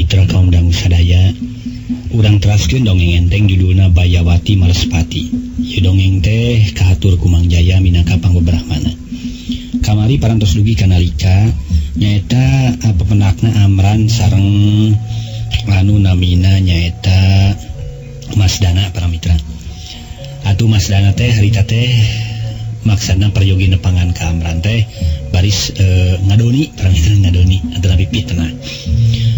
mitra kaum dangu sadaya, urang teraskeun dongeng enteng judulna Bayawati Malespati. Ieu dongeng teh kahatur ku Mang Jaya minangka pangbebrahmana. Kamari parantos dugi kanalika nyaeta pepenakna Amran sareng anu namina nyaeta Mas Dana para mitra. Atuh Mas Dana teh harita teh maksana peryogi nepangan ka Amran teh baris ngadoni para mitra ngadoni antara pipitna.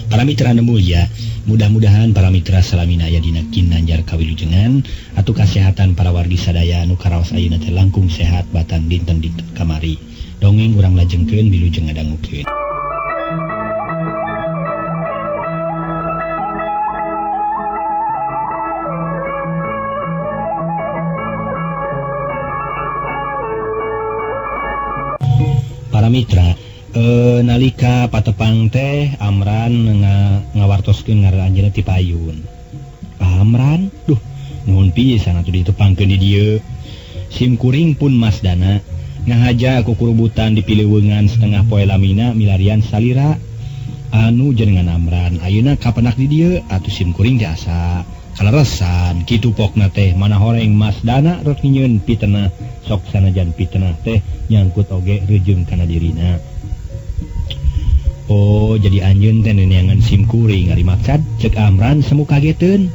Para mitra anu mulia, mudah-mudahan para mitra salamina aya dina kinanjar kawilujengan atuh kasehatan para wargi sadaya anu karaos ayeuna teh langkung sehat batang dinten-dinten kamari. Dongeng urang lajengkeun wilujeng ngadangukeun. Para mitra, nalika patepang teh Amran ngawartoskeun ngaran anjeunna ti payun. Amran, duh, nuhun pisan atuh ditepangkeun di dieu. Sim kuring pun Mas Dana ngahaja ku kurubutan di Pileweungan setengah poe lamina milarian salira anu jenengan Amran. Ayeuna kapenak di dieu atuh sim kuring teh asa kaleresan kitu pokna teh mana horeng Mas Dana rek nyieun pitena sok sanajan pitena teh nyangkut oge rejeung kana dirina. Oh, jadi anjeun teh neangan sim kuring ari maksad ceuk Amran semu kageteun.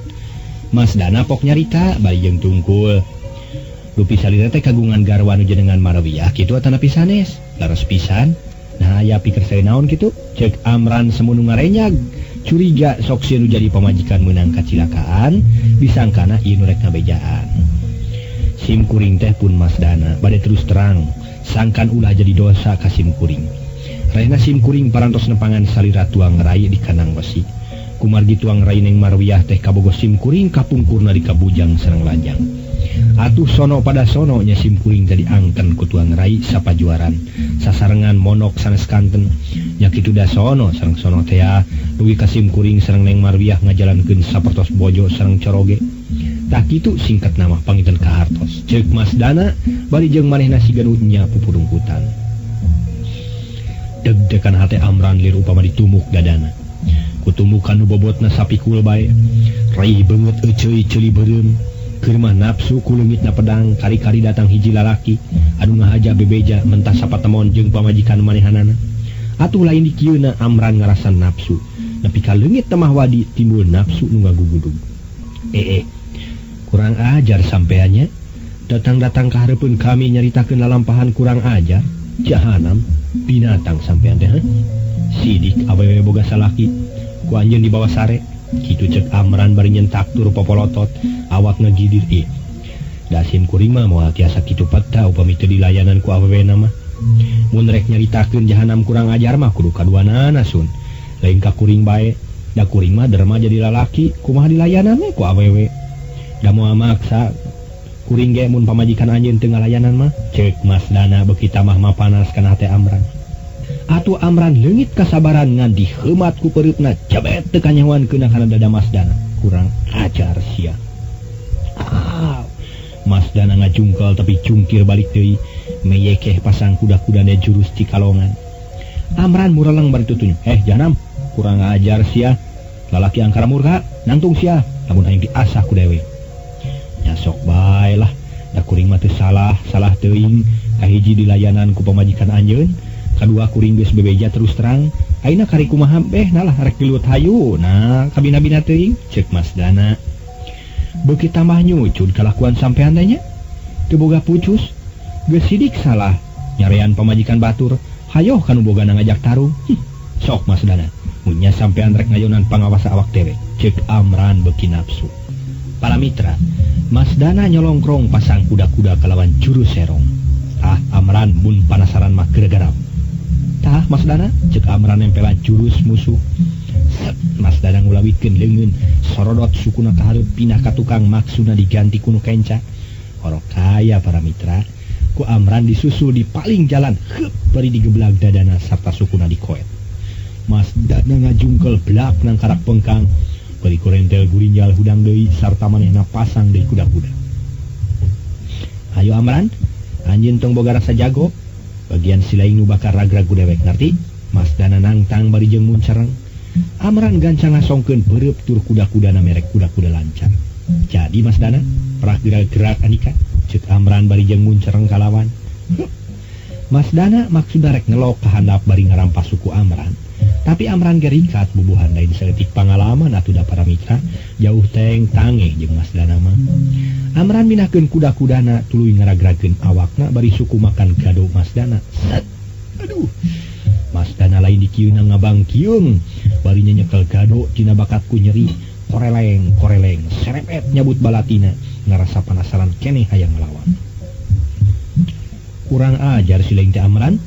Mas Dana pok nyarita bari jeung tungkul. Rupi salira teh kagungan garwa nu jenengan Marawiyah kitu atanapi sanes. Laras pisan. Nah, aya pikir saya naon kitu? Ceuk Amran semu nu ngarenyag. Curiga sok sieun jadi pamajikan meunang kacilakaan, disangkana ieu nu rek ngabejaan. Sim kuring teh pun Mas Dana bade terus terang, sangkan ulah jadi dosa ka sim kuring. Raihna sim kuring parantos nepangan salira tuang rai di kanang besi. Kumargi tuang rai neng Marwiyah teh kabogo sim kuring kapungkurna di kabujang sareng lajang. Atuh sono pada sono nya sim kuring tadi angken ku tuang rai sapajuaran. Sasarengan monok sanes kanten. Nya kitu da sono sareng sono teh dugi ka sim kuring sareng neng Marwiyah ngajalankeun sapertos bojo sareng coroge. Tak kitu singkat nama pangitan ka hartos. Ceuk Mas Dana bari jeung manehna siganunya pupudungkutan. Deg-degan hate Amran lir upama ditumuk dadana. Kutumukan nu bobotna sapikul bae. Rai beungeut euceuy ceuli beureum. Keur mah nafsu ku leungitna pedang kari-kari datang hiji lalaki anu ngahaja bebeja mentah sapatemon jeung pamajikan manehanana. Atuh lain di kieuna Amran ngarasan nafsu. Nepi ka leungit teh mah wadi timbul nafsu nu ngagugudug. Kurang ajar sampeannya. Datang-datang ka hareupeun kami nyaritakeun lalampahan kurang ajar. Jahanam binatang sampean teh. Sidik awewe boga salaki ku anjeun di bawah sare. Kitu ceuk Amran bari nyentak tur popolotot awak ngagidir ieu. Da sim kuring mah moal tiasa kitu peta upami teu dilayanan ku awewena mah. Mun rek nyaritakeun jahanam kurang ajar mah kudu kaduanana sun. Lain ka kuring bae, da kuring mah derma jadi lalaki, kumaha dilayanan we ku awewe. Da moal maksa kuring ge mun pamajikan anjeun teu ngalayanan mah, ceuk Mas Dana beuki tamah mapanas kana hate Amran. Atuh Amran leungit kasabaran ngan diheumat ku peurutna jabet teu kanyahoankeun kana dada Mas Dana. Kurang ajar sia. Mas Dana ngajungkel tapi cungkir balik deui meyekeh pasang kuda-kudana jurus Cikalongan. Amran mureleng bari tutunya, janam, kurang ajar sia. Lalaki angkara murka nangtung sia lamun aing diasah ku dewe. Nya sok bae lah, da kuring mah teu salah teuing kahiji dilayanan ku pamajikan anjeun. Kadua kuring geus bebeja terus terang, ayeuna kari kumaha nalah rek dilut hayu. Nah, kabina-bina teuing ceuk Mas Dana. Beuki tambah nyucud kalakuan sampean teh nya. Teu boga pucus, geus sidik salah nyarean pamajikan batur, hayoh kanu bogana ngajak tarung. Sok Mas Dana, mun nya sampean rek ngayonan pangawasa awak dewe, ceuk Amran beuki nafsu. Para mitra, Mas Dana nyolongkrong pasang kuda-kuda kalawan jurus serong. Amran mun panasaran mah gara-gara. Tah Mas Dana, cek Amran nempelan jurus musuh. Mas Dana ngulawitkeun leungeun sorodot sukuna ka hareup pindah ka tukang maksuna diganti kuno kenca. Horok kaya para mitra, ku Amran disusul di paling jalan bari digeblag dadana sarta sukuna dikoet. Mas Dana ngajungkel blak nang karak pengkang bari kurentel gurinjal hudang deui sarta manehna pasang deui kuda-kuda. Ayo Amran, anjeun tong boga rasa jago. Bagian silaing nu bakar ragragu dewek ngarti. Mas Dana nangtang bari jeung mun sareng. Amran gancang ngasongkeun beureup tur kuda-kudana merek kuda-kuda lancar. Jadi Mas Dana, prak gerak-gerak anika, ceuk Amran bari jeung muncereng kalawan. Mas Dana maksud rek ngelok ka handap bari ngarampas suku Amran. Tapi Amran gerikat bubuhan lain saeutik pangalaman atuh da para mitra, jauh teng tangeh jeung Mas Dana mah. Amran minahkeun kuda-kudana tuluy ngaragrageun awakna bari suku makan gado Mas Dana. Set. Aduh. Mas Dana lain dikieuna ngabangkiung, bari nyekel gado tina bakatku nyeri, koreleng, serepet nyabut balatina, ngarasa penasaran keneh hayang ngelawan. Kurang ajar si lain teh Amran,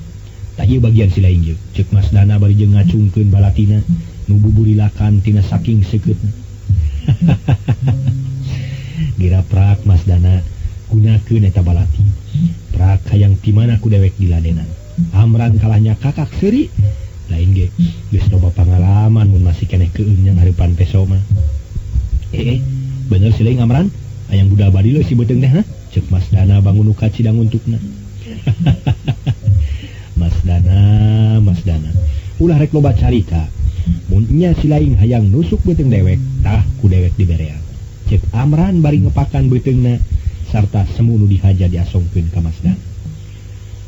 tak ieu bagian si lain jeung ceuk Mas Dana bari jeung ngacungkeun balatina nu buburilakan tina saking seukeutna. Gira prak Mas Dana gunakeun eta balati. Prak hayang ti mana ku dewek diladenan. Amran kalahnya kakak seuri, lain ge geus loba pangalaman mun masih keneh keueung nya ngarepan peso mah. Bener si lain Amran, hayang budak badi leuh si beuteung teh ha? Ceuk Mas Dana bangun nu kacidang untukna. Mas Dana, ulah rek loba carita. Mun nya si lain hayang nusuk beuteung dewek, tah ku dewek diberean. Ceuk Amran bari ngepakan beuteungna sarta semu nu dihaja diasongkeun ka Mas Dana.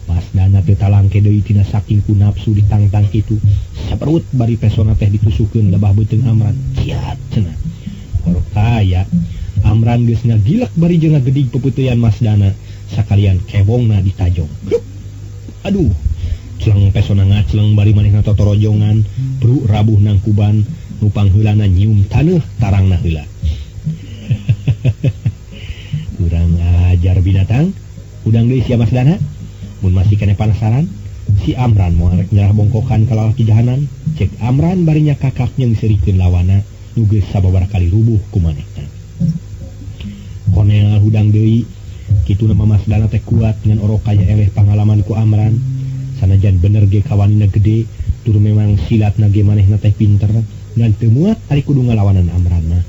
Mas Dana teu talangke deui tina saking ku nafsu ditangtang kitu, saperut bari pesona teh ditusukeun lebah beuteung Amran. Ciat cenah. Horok kaya Amran geus ngagilak bari jeung ngagedig pepeuteyan Mas Dana, sakalian kebongna ditajong. Aduh, celeng pesona ngacleng bari manehna totorojongan, bru rabuh nang kuban, nu pangheulana nyium taneuh tarangna heula. Kurang ajar binatang, udang deui sia Mas Dana. Mun masih keneh penasaran, si Amran moal rek nyerah bongkokan ka lalaki jahanan, cek Amran bari nya kakak yang serikeun lawana, nu geus sababaraha kali rubuh ku manehna. Konea hudang deui, kitu nama Mas Dana teh kuat ngan orok kaya eleh pangalaman ku Amran, sanajan bener ge kawanina gede, tur memang silatna ge manehna teh pinter, ngan teu muat ari kudu ngalawanan Amran mah.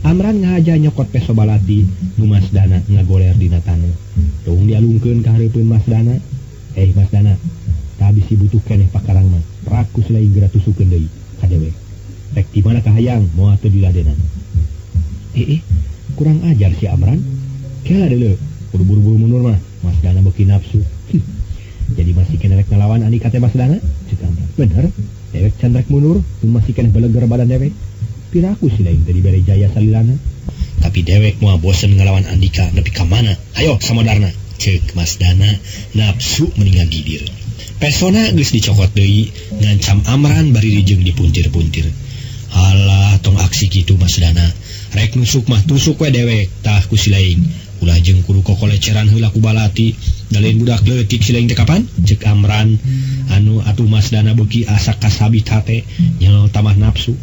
Amran ngahaja nyokot peso balati nu Mas Dana ngagoler dina taneuh. Tung dialungkeun ka hareupeun Mas Dana. Mas Dana, tah bisi butuh keneh pakarang mah. Praku selain geura tusukeun deui ka dewek. Rek di mana kahayang moal teu diladenan. Kurang ajar si Amran. Kela deuleu, kudu buru-buru mundur mah. Mas Dana beuki nafsu. Jadi masih keneh rek ngalawan anika teh Mas Dana? Ceuk Amran. Bener, dewek can rek mundur, mun masih keneh beleger badan dewek. Piraku si lain dari bere jaya salilana. Tapi dewek moal bosen ngelawan Andika nepi ka mana? Ayo samodarna. Ceuk Mas Dana nafsu meninga gidir. Pesona geus dicokot deui, ngancam Amran bari jeung dipuntir-puntir. Halah tong aksi kitu Mas Dana. Rek nusuk mah tusuk we dewek, tah ku si lain. Ulah jeung kudu kokoleceran heula ku balati. Dalin budak leutik si lain teh kapan? Ceuk Amran. Anu atuh Mas Dana beuki asa kasabit hate nyaho tamah nafsu.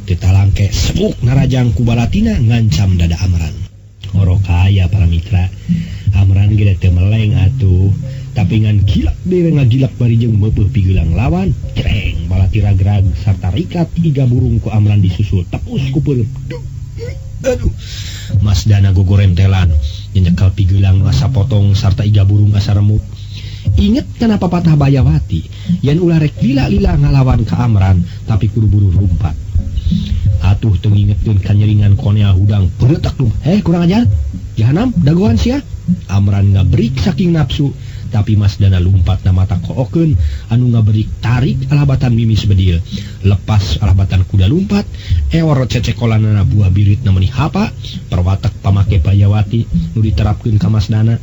Ditalangke sebuk narajang ku balatina ngancam dada Amran. Horok kaya para mitra, Amran ge teu meleng atuh, tapi ngan gilak dewe ngagilak bari jeung meupeuh pigeulang lawan. Cereng balati ragrag sarta rikat iga burung ku Amran disusul tepus ku peureup. Aduh, Mas Dana gogorentelan nyekel pigeulang asa potong sarta iga burung asa remuk. Inget kana papatah Bayawati, yen ulah rek lila-lila ngalawan ka Amran tapi kudu buru rumpat. Atuh teu ngingetkeun kanyeringan konea hudang peuretak lu. Kurang ajar. Jahanam dagoan sia. Amran ngabrik saking nafsu, tapi Mas Dana lumpat na mata kookeun anu ngabrik tarik alabatan mimi sebedil. Lepas alabatan kuda lumpat, ewor cecekolanana buah birit namani hapa, perwatak pamake Bayawati nu diterapkeun ka Mas Dana.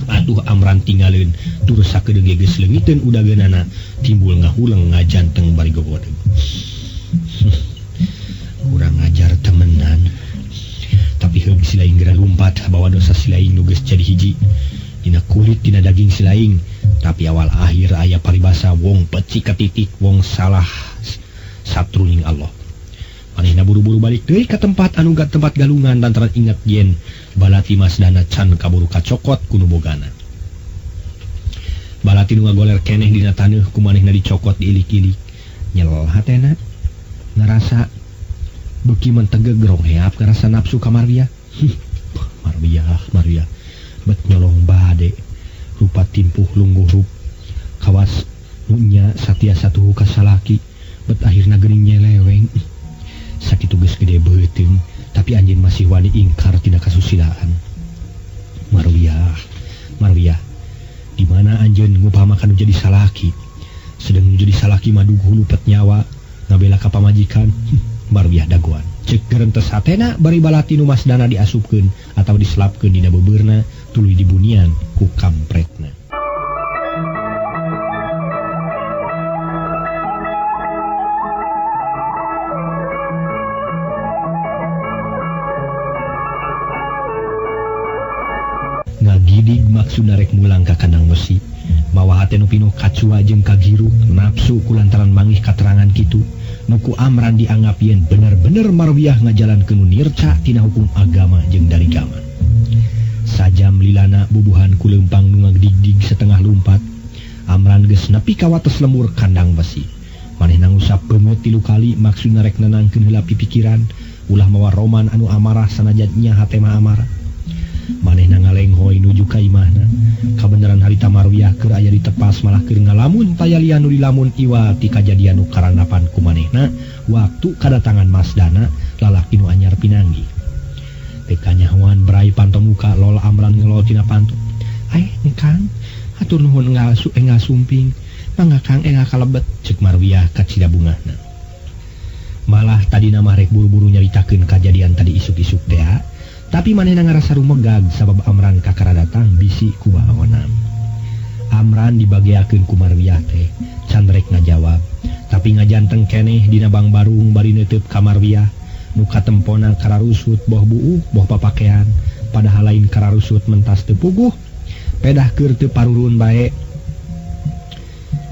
Atuh Amran tinggalin tur sakedeung geus leungiteun udageunana, timbul ngahuleng ngajanteng bari gogodeug. Kurang ajar temenan. Tapi heug si lain geura lumpat bawa dosa si lain nu geus jadi hiji. Dina kulit dina daging si lain, tapi awal akhir aya paribasa wong peci ka titik wong salah satruning Allah. Manehna buru-buru balik deui ka tempat anu gak tempat galungan lantaran ingat yen balati Mas Dana can kaburu kacokot ku nu bogana. Balati nu ngagoler keneh dina taneuh ku manehna dicokot diilik-ilik. Nyel hatena ngarasa beuki mentegeg rongheap ka rasa nafsu ka Marwiyah. Marwiyah bet nyolong bade rupa timpuh lungguh rup kawas nunya satia satuhu ka salaki bet akhirna geuning nyele masih wani ingkar tina kasusilaan. Marwiyah, di mana anjeun ngupamakan jadi salaki, sedang jadi salaki maduguh lupet nyawa, ngabela ka pamajikan. Marwiyah dagoan. Cek gerentes hatena bari balati nu masdana diasupkeun atawa diselapkeun dina bebeurna tuluy dibunian ku kampretna. Ngagidig maksudna rek mulang ka kandang besi, mawa hate nu pinuh kacua jeung kagiru, nafsu kulantaran mangih katerangan kitu, nuku Amran dianggap yen bener-bener Marwiyah ngajalankeun nirca tina hukum agama jeung dari gaman. Sajam lilana bubuhan ku leumpang nu ngagdigdig setengah lumpat, Amran geus nepi ka wates lemur kandang besi. Manehna ngusap beungeut 3 kali maksudna rek nenangkeun heula pipikiran, ulah mawa roman anu amarah sanajan nya hate mah amarah. Manehna ngalenghoy nuju ka imahna, kabeneran harita Marwiyah keur aya ditepas malah keur ngalamun tayalian nu dilamun iwa ti kajadian nu karanapan ku manehna waktu kadatangan Masdana lalaki nu anyar pinanggi. Teu kanyahoan berai panto muka lol Amran ngelol tina panto. Engkang, hatur nuhun ngasumping, mangga Kang enga kalebet, ceuk Marwiyah ka cidabungahna. Malah tadina mah rek buru-buru nyaritakeun kajadian tadi isuk-isuk teh. Tapi manehna ngarasa rumegag sabab Amran kakara datang bisi ku bahawanam. Amran dibagiakeun ku Marwiyah teh, can rek ngajawab, tapi ngajanteng keneh dina bang barung bari neuteub ka Marwiyah, nu katempona kararusut boh buuh boh papakean, padahal lain kararusut mentas teu puguh, pedah keur teu parurun bae.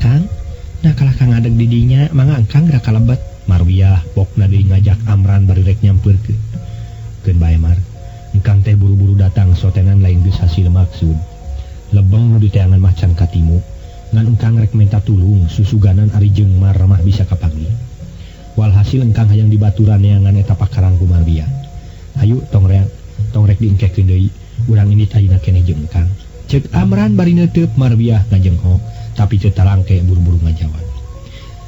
Kang, nah kalah Kang adeg di dinya, mangga engkang geura kalebet. Marwiyah pokna deui ngajak Amran bari rek nyampeurkeun. Keun bae Mar. Engkang teh buru-buru datang sotenan lain geus hasil maksud. Lebeng nu diteangan mah can katimu, ngan engkang rek minta tulung susuganan ari jeung Mar mah bisa kapanggih. Walhasil engkang hayang dibaturan neangan eta pakarang ku Marwiyah. Hayu tong rek diengkekeun deui, urang ini tayina keneh jeung engkang. Ceuk Amran bari neuteub Marwiyah ngajenghok, tapi teu talangke buru-buru ngajawab.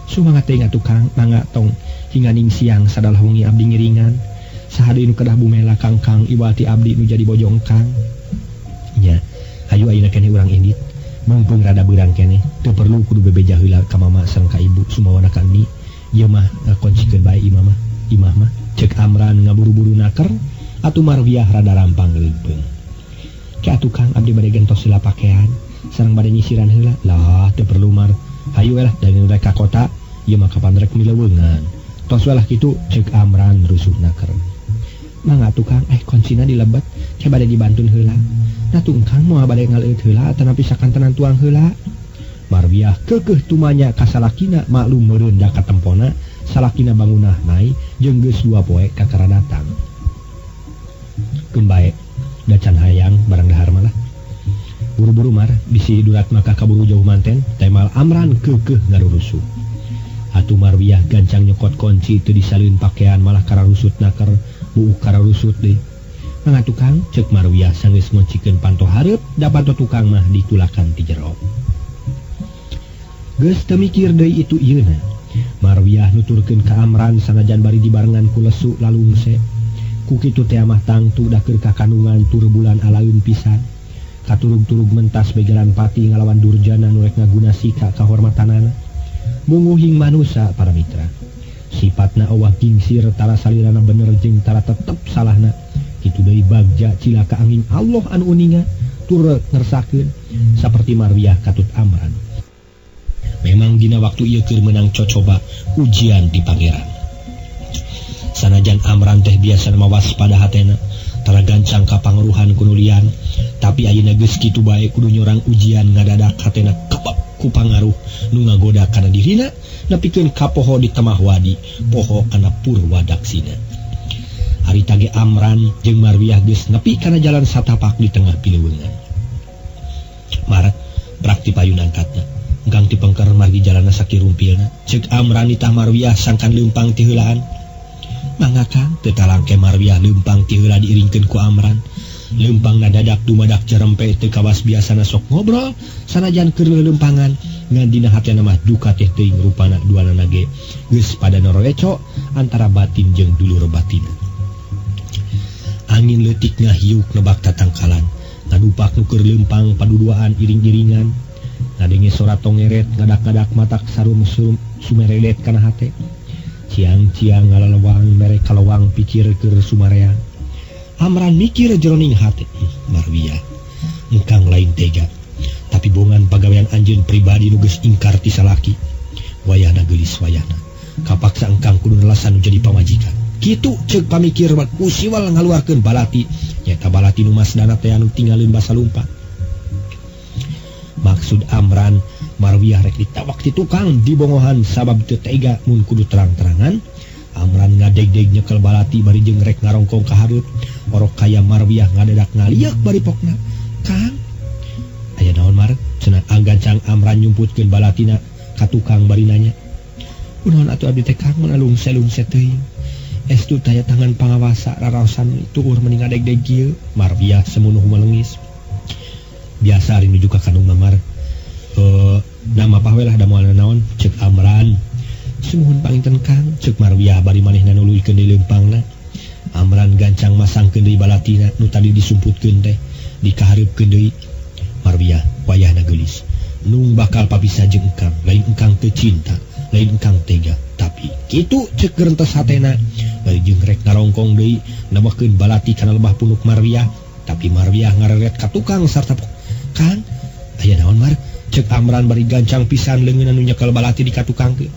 Sumangat teuing atuh Kang, mangga tong hinganing siang sadalah wengi abdi ngiringan. Sahade nu kedah bumela Kang iwati abdi nu jadi bojong Kang. Nya, hayu ayeuna keneh urang indit, mangpeung rada beurang keneh, teu perlu kudu bebeja heula ka mama sareng ka ibu sumawana ka ni. Ieu mah ngakoncikeun bae imah mah. Ceuk Amran ngaburu-buru naker, atuh Marwiyah rada rampang leupeung. Ki atuh Kang abdi bade gentos heula pakean, sareng bade nyisiran heula. Lah, teu perlu Mar. Hayu we lah dari rek ka kota, ieu mah kapan rek mileweungan. Tos we lah kitu, ceuk Amran rusuh naker. Mangga tukang koncina dilebet, ke bade dibantun heula. Nah tungkang moal bade ngaleut heula tanapi sakantenan tuang heula. Marwiyah keukeuh tumanya ka salakina maklum meureun da katempona, salakina bangunah naik jeung geus 2 poe kakara datang. Keun bae, da can hayang barang dahar malah. Buru-buru Mar, bisi durat maka kaburu jauh manten, temal Amran keukeuh ngarurusuh. Atuh Marwiyah gancang nyokot kunci teu disalieun pakean malah kararusut naker. Kararusut deui. Mangga tukang, ceuk Marwiyah sanggeus ngoncikeun panto hareup, da panto tukang mah ditulakan ti jero. Geus teu mikir deui itu ieuna. Marwiyah nuturkeun ka Amran sanajan bari dibarengan ku lesu lalungse. Ku kitu teh mah tangtu da keur ka kandungan tur bulan alaeun pisan. Katurug-turug mentas begalan pati ngalawan Durjana nu rek ngaguna sika kahormatanana. Munguhing manusa para mitra. Sifatna awah gingsir tara salirana bener jeung tara tetep salahna. Kitu deui bagja cilaka angin Allah anu uninga tur ngersakeun saperti Marwiyah katut Amran. Memang dina waktu ieu keur meunang cocoba ujian di pangeran. Sanajan Amran teh biasa mawas pada hatena tara gancang ka pangaruhan ku nulian, tapi ayeuna geus kitu bae kudu nyorang ujian ngadadak hatena kebab ku pangaruh nu ngagoda kana dirina nepikeun ka poho di temah wadi, poho kana Purwadaksina. Harita ge Amran jeung Marwiyah geus nepi kana jalan satapak di tengah pileuweungan. Maret brak ti payun angkatna, engkang ti pengker margi jalanna sakirumpilna. Ceuk Amran ditah Marwiyah sangkan leumpang ti heulaan. Mangga Kang, teu talangke Marwiyah leumpang ti heula diiringkeun ku Amran. Leumpangna dadak dumadak jarempe teu kawas biasana sok ngobrol sanajan keur leumpangan ngan dina hatena mah duka teh teuing rupana duanana ge geus pada noroeco antara batin jeung dulur batina. angin letik ngahiuk nebak tatangkalan ngadupak nuker lempang paduduaan iring-iringan ngadenge sorat tongeret ngadak-ngadak matak sarum sumerelet kana hate ciang-ciang ngalalewang mere kalawang pikir keur sumarea Amran mikir jroning hate Marwiyah engkang lain tega tapi bongan pagawean anjeun pribadi nu geus ingkar ti salaki wayahna geulis wayahna kapaksa engkang kudu nelasan jadi pamajikan kitu ceuk pamikir usiwal ngaluarkeun balati nyaeta balati nu masdana teh anu tinggalin basa lumpat maksud Amran Marwiyah rek ditawak ti tukang dibongohan sabab teu tega mun kudu terang-terangan Amran ngadeg-deg nyekel balati bari jeung rek ngarongkong ka hareup orok kaya Marwiyah ngadadak ngaliak bari pokna Kang aya naon Mar cenah anggancang Amran nyumputkeun balatina ka tukang bari nanya kunaon atuh abdi teh Kang mun lungse-lungse teuing estu taya tangan pangawasa raraosan tuur mending ngadeg-deg kieu Marwiyah semunuh melengis biasa ari nuju ka kandung Mamar nama pawelah da moal naon ceuk Amran sumuhun panginten Kang ceuk Marwiyah bari manehna nuluykeun deui leumpangna Amran gancang masangkeun deui balatina nu tadi disumputkeun teh dikahareupkeun deui Marwiyah wayahna geulis nung bakal papisah jeung engkang lain engkang teu cinta lain engkang tega tapi kitu ceuk geurentes hatena bari jeung rek ngarongkong deui nebakeun balati kana lebah punuk Marwiyah tapi Marwiyah ngareret ka tukang sarta Kang aya naon Mar ceuk Amran bari gancang pisan leungeun anu nyekel balati di ka tukang teh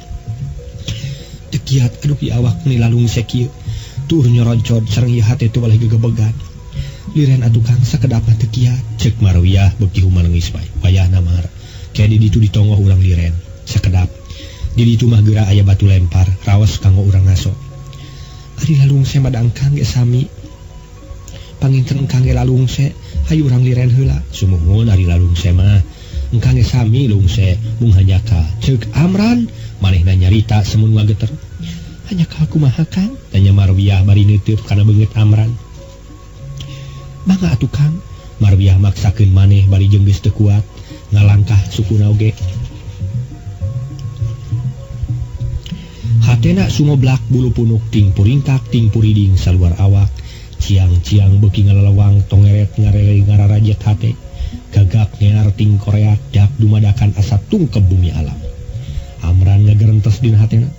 teu kiat aduh ieu awak ni lalungse kieu tur nyoroncod sareng ieu hate teh waleh gegebegan liren atuh Kang sakedapna teu kiat ceuk Marwiyah beuki humalengis bae wayahna Mar kae di ditu ditongoh urang liren sakedap di ditu mah geura aya batu lempar raos kanggo urang ngaso ari lalungse madang Kang ge sami panginten engkang ge lalungse hayu urang liren heula sumuhun ari lalungse mah engkang ge sami lungse mung hanyaka ceuk Amran manehna nyarita semun ngageter hanyaka kumaha Kang tanya Marwiyah bari neuteub kana beungeut Amran mangga atuh Kang Marwiyah maksakeun maneh bari jeung geus teu kuat ngalangkah sukuna oge hatena sumoblak bulu punuk ting puringkak ting puriding saluar awak ciang-ciang beuki ngalalawang tongeret ngarere ngararajet hate gagak ngear ting koreak dak dumadakan asa tungkep bumi alam Amran ngagerentes dina hatena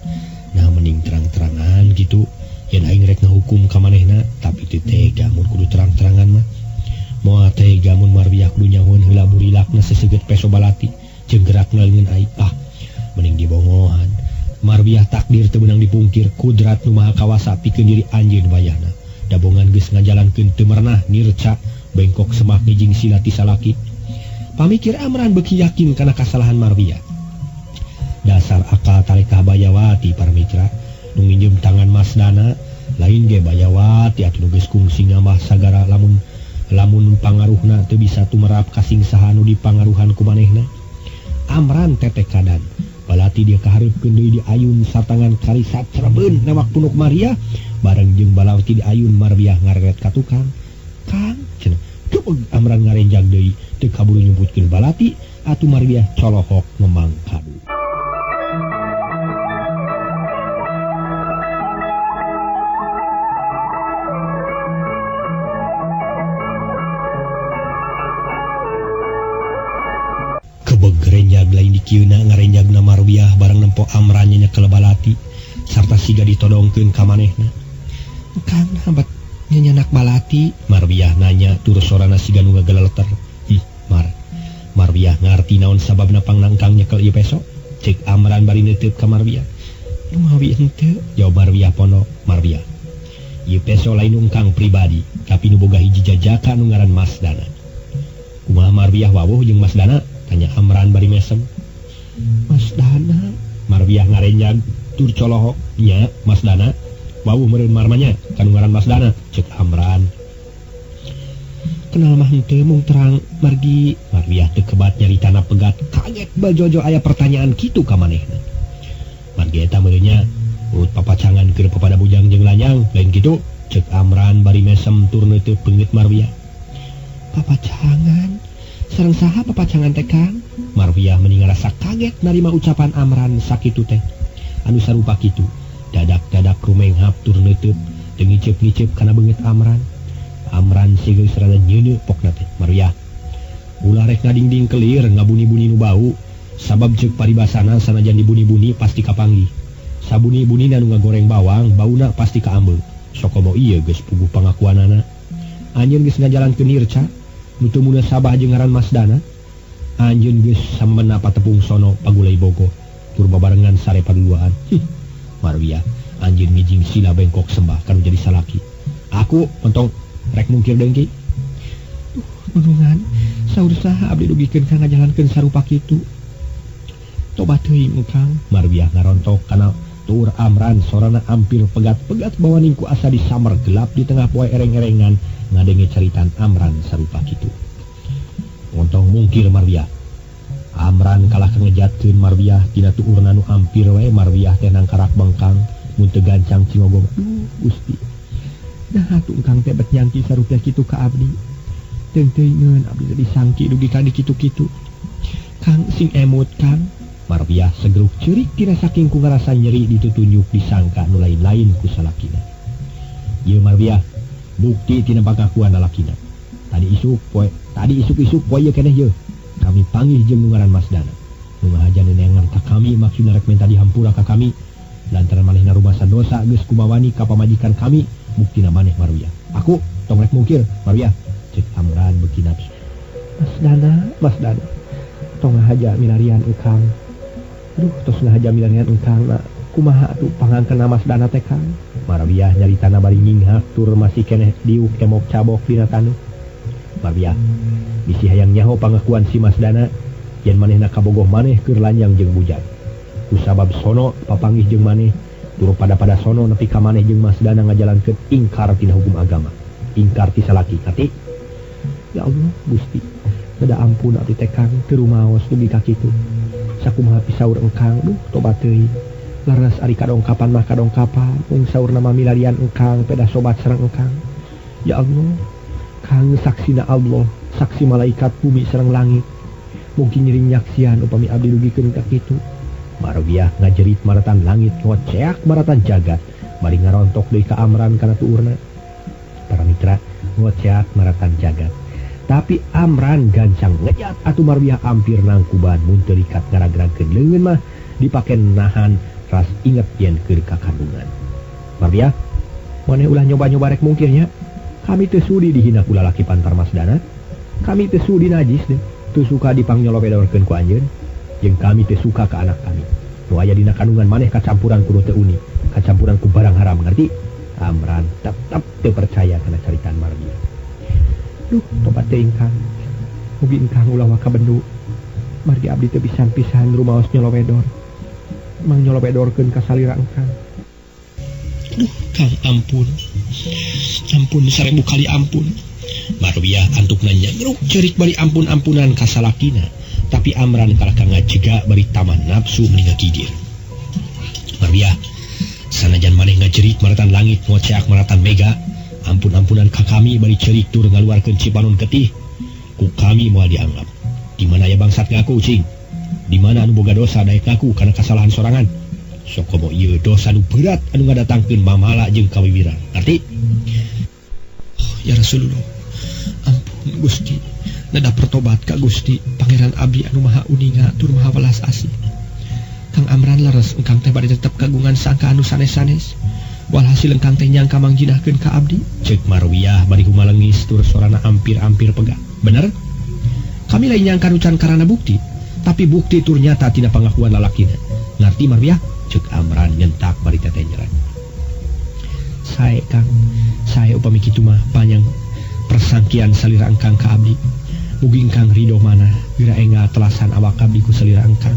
nah mending terang-terangan gitu yen aing rek ngahukum ka manehna tapi teu tega mun kudu terang-terangan mah moal tega mun Marwiyah kudu nyahoeun heula burilakna seseugeut peso balati jeung gerak ngaleungeun aing mending dibongohan Marwiyah takdir teu beunang dipungkir kudrat nu maha kawasa pikeun diri anjeun wayahna dabongan geus ngajalankeun teu merenah nirca bengkok semak ngijing sila ti salaki pamikir Amran beuki yakin kana kasalahan Marwiyah dasar akal tarekah Bayawati para mitra nu nginjem tangan Masdana lain ge Bayawati atuh geus kungsi ngambah sagara lamun pangaruhna teu bisa tumerap kasingsahan nu dipangaruhan ku manehna Amran tetek kadan balati dia kahareupkeun deui di ayun satangan karisat cerebeun nawak punuk Maria bareng jeung balati di ayun Marwiyah ngareret ka tukang Kang cenah teu Amran ngarenjag deui teu kaburu nyumputkeun balati atuh Marwiyah colohok ngembang kadu lain dikieuna ngarenjagna Marwiyah bareng nempo Amran nyekel balati sarta siga ditodongkeun ka manehna Kang habat nyanyanak balati Marwiyah nanya tur sorana siga nu ngageleleter Marwiyah ngarti naon sababna pangnangkang nyekel ieu peso ceuk Amran bari neuteub ka Marwiyah numawi henteu jawab Marwiyah pono Marwiyah ieu peso lain ungkang pribadi tapi nu boga hiji jajaka nu ngaran Masdana kumaha Marwiyah wawuh jeung Masdana tanya Amran bari mesem Masdana Marwiyah ngarenjag tur colohok nya Masdana wawuh meureun marmanya kanu ngaran Masdana ceuk Amran kenal mah henteu mung terang margi Marwiyah teu kebat nyaritana pegat kaget bajojo aya pertanyaan kitu ka manehna margi eta meureun nya urut papacangan keur papada bujang jeung lanyang lain kitu ceuk Amran bari mesem tur neuteub peungeut Marwiyah papacangan sareng saha papacangan teh Kang Marwiyah mending ngarasa kaget narima ucapan Amran sakitu teh anu sarupa kitu dadak-dadak rumenghap tur neuteub teu ngiceup-ngiceup kana beungeut Amran Amran sigeus rada nyeuneu pokna teh Maruya. Ulah rek ngadingding kelir ngabuni-buni nu bau, sabab ceuk paribasana sanajan dibuni-buni pasti kapanggih. Sabuni-bunina nu ngagoreng bawang, bauna pasti kaambeu. Sokomo ieu geus puguh pangakuanana. Anjeun geus ngajalankeun irca, nu teu muneuh sabah jeung ngaran Masdana. Anjeun geus samemena patepung sono pagulai bogoh, tur babarengan sare paduduaan. Maruya, anjeun ngijing sila bengkok sembah kanu jadi salaki. Aku mentong rek mungkir deungki. Menungan, saur saha abdi dugikeun ka ngajalankeun sarupa kitu. Tobat teuing engkang. Maruya ngarontok kana tur Amran sorana ampir pegat-pegat bawaning ku asa disamar gelap di tengah poe ereng-erengan ngadenge caritan Amran sarupa kitu. Montong mungkir Maruya. Amran kalah ngejatkeun Maruya tina tuurna nu ampir wae Maruya teh nangkarak bengkang mun teu gancang cingogong. Gusti. Dah atuh engkang teh bet nyangki sarupa kitu ka abdi. Teuing abdi teh disangki dugi ka di kitu-kitu. Kang sing emut Kang. Maruya segeruk ceurik tira saking ku ngarasa nyeri ditutunjuk disangka nu lain-lain ku salakina. Ieu Maruya bukti tina pangakuan lalakina. Tadi isuk-isuk poe ieu keneh ieu. Kami panggih jeung nu ngaran Masdana. Nu ngahajan neangan ka kami maksudna rek minta dihampura ka kami. Lantaran manehna rumasa dosa geus kumawani ka pamajikan kami, buktina maneh Maruya. Aku tong rek mungkir Maruya. Cek Amran beuki nafsu. Masdana. Tong ngahaja milarian engkang. Tos ngahaja milarian engkang na kumaha atuh pangangkeunna Masdana teh Kang? Maruya nyaritana bari nginghak tur masih keneh diuk emok cabok dina taneuh. Maruya bisi hayang nyaho pangakuan si Masdana yen manehna kabogoh maneh keur lanjang jeung bujang. Kusabab sono papanggih jeung maneh tur pada sono nepi ka maneh jeung Masdana ngajalankeun ingkar tina hukum agama. Ingkar ti salaki kati. Ya Allah Gusti, sada ampun abdi teh Kang teu rumaos dugi ka kitu. Sakumaha pisaur engkang, tobat teuing. Laras ari kadongkapan mah kadongkapan, mung saurna mah milarian engkang peda sobat sareng engkang. Ya Allah, Kang saksina Allah, saksi malaikat bumi sareng langit. Mungkin nyiring nyaksian upami abdi dugikeun ka kitu. Maruya ngajerit maratan langit, ngoceak maratan jagat, bari ngarontok deui ka Amran kana tuurna. Para mitra, ngoceak maratan jagat. Tapi Amran gancang ngejat atuh Maruya ampir nangkuban mun teu dikat ngaragragkeun leungeun mah dipake nahan ras inget yen keur kakandungan. Maruya, maneh ulah nyoba-nyoba rek mungkirnya. Kami teu sudi dihina ku lalaki pantar Masdana. Kami teu sudi najis deh. Teu suka dipangyolopedorkeun ku anjeun. Jeung kami teu suka ka anak kami. Nu aya dina kandungan maneh kacampuran ku nu teu uni, kacampuran ku barang haram ngarti? Amran tetep teu percaya kana caritaan Maruya. Tobat teuing Kang. Mugi engkang ulah waka bendu. Margi abdi teu pisan-pisan rumaos nyolopedor. Mang nyolopedorkeun ka salira engkang. Kang ampun. Ampun 1000 kali ampun. Maruya antukna nyagruk cerik bari ampun-ampunan ka salakina. Tapi Amran kalah ka ngajega bari taman nafsu meninga kidir. Maruya, sanajan maneh ngajerit maratan langit ngoceak maratan mega. Ampun-ampunan ka kami bari cerik tur ngaluarkeun cipanon getih. Ku kami moal dianggap. Di mana ya bangsat ngaku cing? Di mana anu boga dosa daek ngaku kana kasalahan sorangan? Sokomo ieu dosa nu berat anu ngadatangkeun mamala jeung kawiwiran. Ngarti? Oh, ya Rasulullah. Ampun Gusti. Nada pertobat ka Gusti, Pangeran abdi anu maha uninga tur maha welas asih. Kang Amran leres engkang teh bari tetep kagungan sangka anu sanes-sanes. Walhasil engkang teh nyangka mangjinahkeun ka abdi. Ceuk Maruya bari humalengis tur sorana ampir-ampir pegah. Bener? Kami lain nyangka nucan karana bukti, tapi bukti tur nyata tina pangakuan lalakina. Ngarti Maruya? Ceuk Amran nyentak bari teteh nyerah. Sae Kang, sae upami kitu mah panjang persangkian salira engkang ka abdi. Mugi engkang ridho manah geura enggal telasan awak abdi ku salira engkang.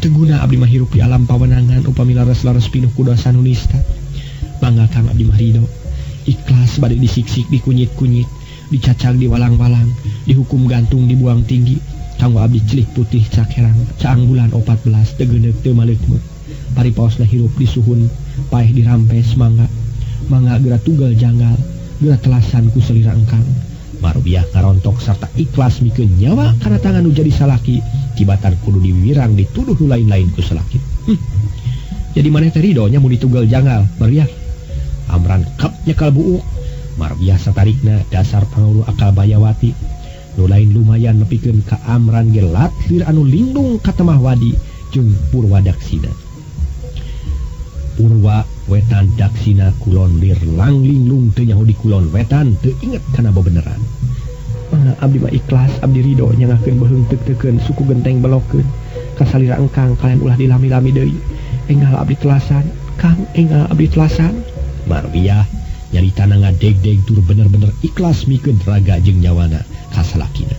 Teguna abdi mah hirup di alam pawenangan upami laras-laras pinuh ku dosa nu nista. Mangga Kang abdi mah ridho. Ikhlas bade disiksik, dikunyit-kunyit, dicacag, diwalang-walang, dihukum gantung, dibuang tinggi. Kanggo abdi celik putih cakerang, caang bulan 14 teu geundeuk teu maleutmeut. Paripaosna hirup disuhun, paeh dirampes mangga. Mangga geura tunggal janggal, geura telasan ku salira engkang. Maruya ngarontok sarta ikhlas mikeun nyawa kana tangan nu jadi salaki, tibatan kudu diwirang dituduh nu lain-lain ku salaki. Jadi maneh teh ridho nya mun ditunggal janggal, Maruya. Amran kap nyekal buuk, mar biasa tarikna dasar pangulu akal Bayawati nu lain lumayan nepikeun ka Amran ge latir anu lindung ka temah wadi jeung Purwadaksina. Purwa wetan Daksina kulon lir lang linglung teu nyaho di kulon wetan teu inget kana bebeneran. Abdi mah ikhlas, abdi ridho nyangakeun beheung teuk-teukeun suku genteng belokeun ka salira engkang kalian ulah dilami-lami deui. Enggal abdi telasan, Kang, enggal abdi telasan. Marwiah nyarita ngadeg-deg tur bener-bener ikhlas mikeun raga jeung nyawana ka salakina.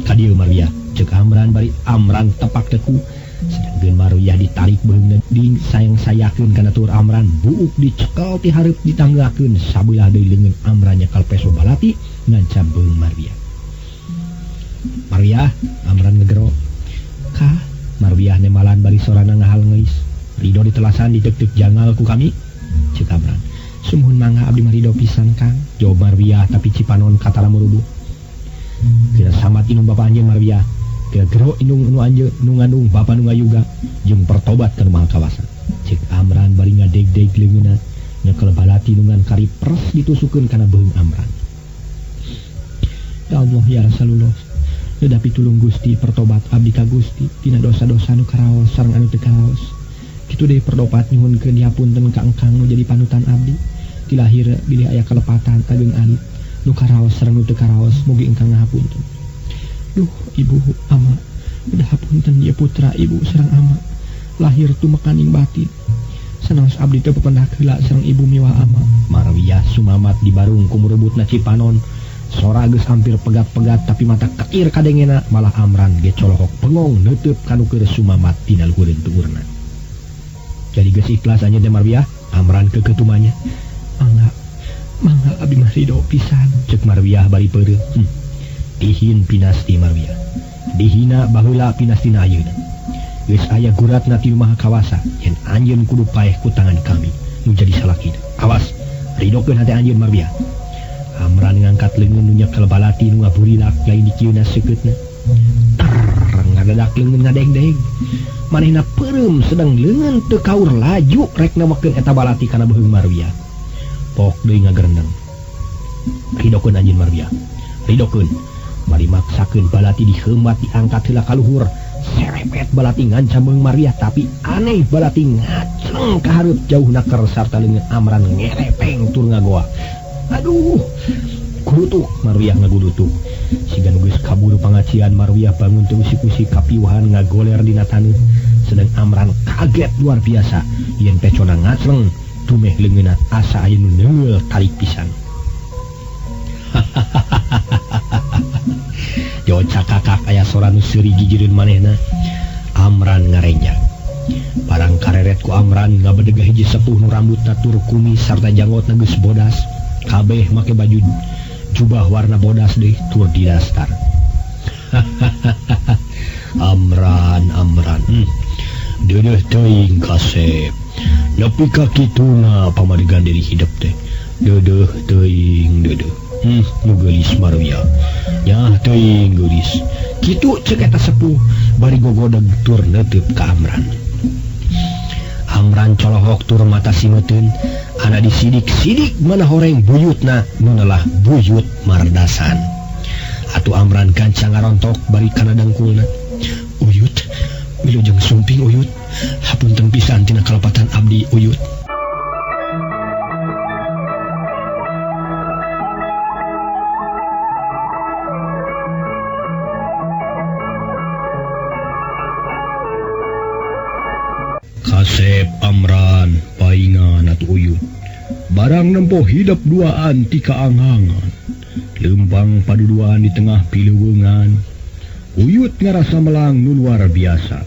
Kadieu Marwiah ceuk Amran bari Amran tepak teku. Sedangkeun Marwiah ditarik beheungna ding sayang-sayakeun kana tur Amran buuk dicekel ti hareup ditanggakeun sabelah deui leungeun Amran nyekal peso balati ngancam beung Marwiah. Marwiah Amran ngegero. Kah Marwiah nemalan bari sorana ngahal ngeis. Ridho ditelasan ditek-tek jangal ku kami. Ceuk Amran. Sumuhun mangga abdi mah ridho pisan Kang. Jawab Marwiah tapi cipanon katara murubu. Kira samat inung bapa anjeun Marwiah. Gero indung nu anjeun nu ngandung bapa nu ngayuga jeung pertobat kana mahal kawasan. Ceuk Amran bari ngadeg-deg leungeunna nyekel balati nu ngan kari pers ditusukeun kana beung Amran. Ya Allah ya Rasulullah, nedapi tulung Gusti pertobat abdi ka Gusti tina dosa-dosa nu karaos sareng anu teu karaos. Kitu deui pertobat nyuhunkeun dihapunten ka engkang nu jadi panutan abdi. Ti lahir bilih aya kalepatan ageng alit nu karaos sareng nu teu karaos mugi engkang ngahapunten. Duh, ibu, ama, udah hapunten dia putra ibu sareng ama, lahir tumekaning batin. Sanaos abdi teu pependak heula sareng ibu miwah ama. Marwiah sumamat di barung ku murebutna Cipanon. Sora geus hampir pegat-pegat tapi mata keir kadengena malah Amran ge colohok pengong neuteup kanu keur sumamat tina luhureun tuurna. Jadi geus ikhlas anjeun teh Marwiah, Amran keketumanya. Mangga abdi mah ridho pisan, ceuk Marwiah bari peureuh. Dihin pinasti Marwiah, dihina baheula pinastina ayeuna. Geus aya guratna ti Maha Kawasa yen anjeun kudu paeh ku tangan kami nu jadi salakina. Awas, ridhokeun hate anjeun Marwiah. Amran ngangkat leungeun nu nyekel balati nu ngaburilak lain dikieuna seukeutna. Ngadadak leungeun ngadeg-deg. Manehna peureum sedang leungeun teu kaur laju rek nemekeun eta balati kana beheung Marwiah. Pok deui ngagerendeng. Ridhokeun anjeun Marwiah. Ridhokeun. Mari maksakeun balati diheumat diangkat heula ka luhur. Serepet balati ngancam beung Marwiah tapi aneh balati ngaceng ka hareup jauhna keur sarta leungeun Amran ngerepeng tur ngagoa. Aduh, gurutuk Marwiah ngagudutuk. Siga nu geus kaburu pangacian Marwiah bangun teu usik-usik kapiwahan ngagoler dina taneuh. Sedang Amran kaget luar biasa yen pecona ngaceng tumeh leungeunna asa aya nu neul tarik pisan. Jo cakakak aya sora nu seuri gigireun manehna. Amran ngarenjang. Barang kareret ku Amran ngabedegah hiji sepuh nu rambutna tur kumis sarta janggotna geus bodas. Kabeh make baju jubah warna bodas deui tur didastar. Amran. Deudeuh teuing Kasep. Nepi ka kituna pamadegan diri hidup teh. Deudeuh teuing deudeuh. Nu geulis Marwiah. Nya teuing geulis. Kitu ceuk eta sepuh bari gogodeg tur neuteup ka Amran. Amran colohok tur mata simeuteun, ana disidik-sidik mana horeng buyutna nu neulah buyut Mardasan. Atuh Amran kanca ngarontok bari kana dangkulna. Uyut, wilujeng sumping Uyut. Hapunten pisan tina kalepatan abdi Uyut. Kasep Amran paingan atuh Uyut. Barang nempo hidup duaan ti kaanghangan. Leumpang paduduan di tengah pileuweungan. Uyut ngarasa melang nu luar biasa.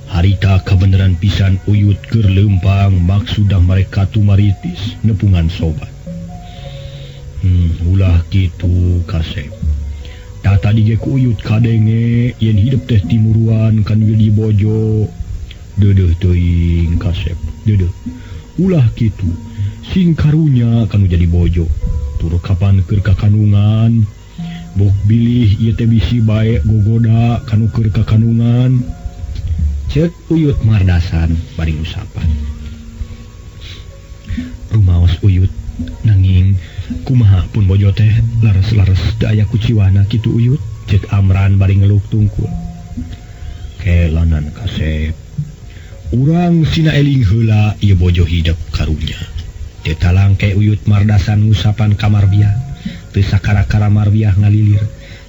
Harita kabeneran pisan Uyut keur leumpang maksudah mereka tumaritis nepungan sobat. Ulah kitu Kasep. Tata dige ku Uyut kadenge yen hidup teh timuruan kan di bojo. Deudeuh teuing Kasep, deudeuh. Ulah kitu, sing karunya kanu jadi bojo. Tur kapan keur kakanungan, bok bilih ieu teh bisi bae gogoda kanu keur kakanungan. Ceuk Uyut Mardasan bari ngusapan. Rumaos Uyut, Nanging kumaha pun bojo teh laras-laras daya kuciwana kitu Uyut, cek Amran bari ngeluk tungkul. Kelanan kasep. Urang sina eling heula ieu bojo hidup karunya. Teu talang ke Uyut mardasan ngusapan ka Marbiah, teu sakara-kara Marbiah ngalilir.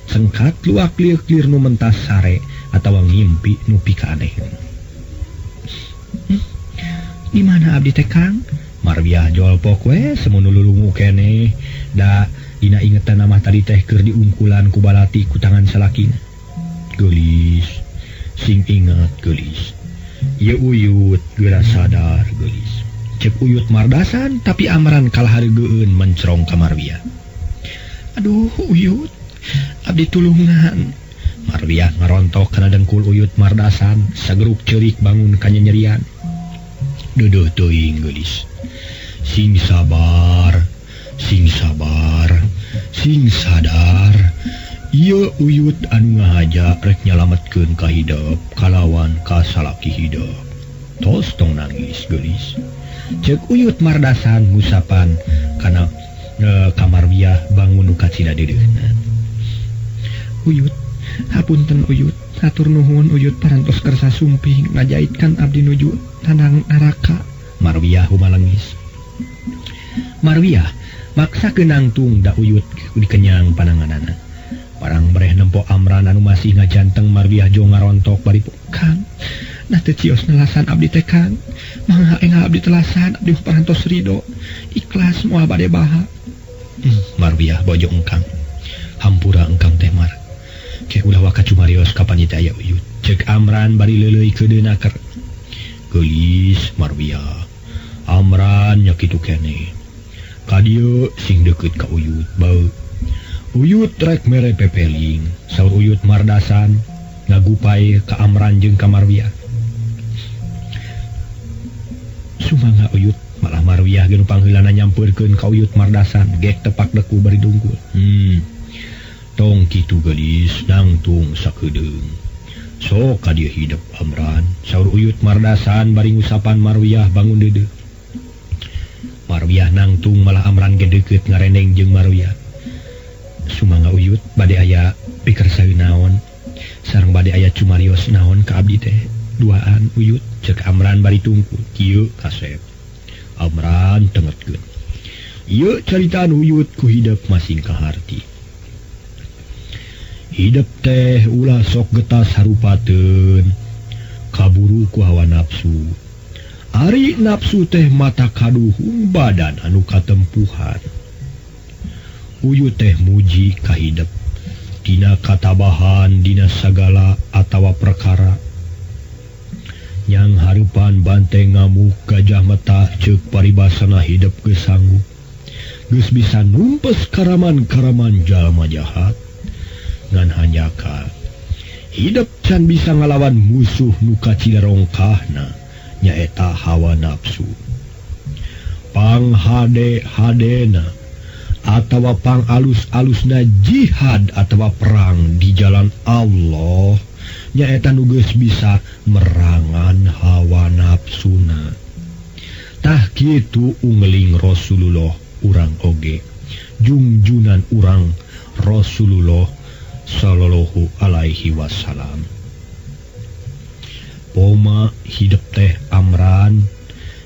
Sengkat luak lieur-lieur nu mentas sare atawa ngimpi nu pikaanehkeun. Di mana abdi teh Kang? Marbiah jolpok we semunu lulungu keneh da dina ingetan nama tadi teh keur diungkulan ku balati ku tangan salakina. Geulis, sing inget geulis. Ieu Uyut geura sadar geulis. Cek Uyut mardasan tapi Amran kalah hareugeun mencrong ka Marbiah. Aduh Uyut, abdi tulungan. Marbiah ngarontok kana dengkul Uyut mardasan sageruk ceurik bangun ka nyerian. Deudeut teuing geulis. Sing sabar, sing sabar, sing sadar. Ieu Uyut anu ngahaja rek nyalametkeun ka hidup kalawan ka salaki hidup. Tos tong nangis geulis. Cek Uyut mardasan ngusapan kana kamar Marbiah bangun nu kacida dedeuna. Uyut, hapunten Uyut, hatur nuhun Uyut parantos kersa sumping ngajaitkan abdi nuju tanang neraka. Marbiah humalengis. Marbiah maksa kenangtung da Uyut dikenyang pananganana. Parang bereh nempo Amran anu masih ngajanteng Marbiah jo ngarontok bari Kang. Nah teu cios nelasan abdi teh Kang. Mangha enggal abdi telasan abdi parantos ridho. Ikhlas moal bade baha. Marbiah bojo engkang. Hampura engkang teh Mar. Ke ulah waka cumarios kapan ieu aya Uyut. Cek Amran bari leuleuy keudeunaker. Geulis Marbiah. Amran nya kitu keneh. Ka dieu sing deukeut ka Uyut beu. Uyut rek mere pepeling, saur Uyut mardasan ngagupay ka Amran jeung ka Marbiah. Sumangga Uyut, malah Marbiah geus pangheulana nyampeurkeun ka Uyut mardasan, gek tepak deku bari dungkul. Tong kitu geulis nangtung sakeudeung. Sok ka dieu hidup Amran, saur Uyut mardasan bari ngusapan Marbiah bangun deudeu. Marbiah nangtung malah Amran ge deukeut ngareneng jeung Marbiah. Sumangga Uyut bade aya pikersaeun naon sareng bade aya cumarios naon ka abdi teh duaan Uyut, cek Amran bari tungkul. Kieu kasep. Amran tengetkeun. Ieu caritaan Uyut ku hidup masing kaharti. Hidup teh ulah sok getas harupateun kaburu ku hawa nafsu. Ari nafsu teh mata kaduhung badan anu katempuhan. Uyut teh muji ka hidup dina katabahan dina sagala atawa perkara. Yang harupan banteng ngamuk gajah mata ceuk paribasana hidup geus sanggup. Geus bisa numpes karaman-karaman jalma jahat. Ngan hanjaka hidup can bisa ngalawan musuh nu kacidarongkahna nyaeta hawa nafsu. Panghade-hadena atawa pang alus-alusna jihad atawa perang di jalan Allah nyaeta nu geus bisa merangan hawa nafsuna. Tah kitu ungling Rasulullah urang oge jungjunan urang Rasulullah sallallahu alaihi wasallam. Poma hidup teh Amran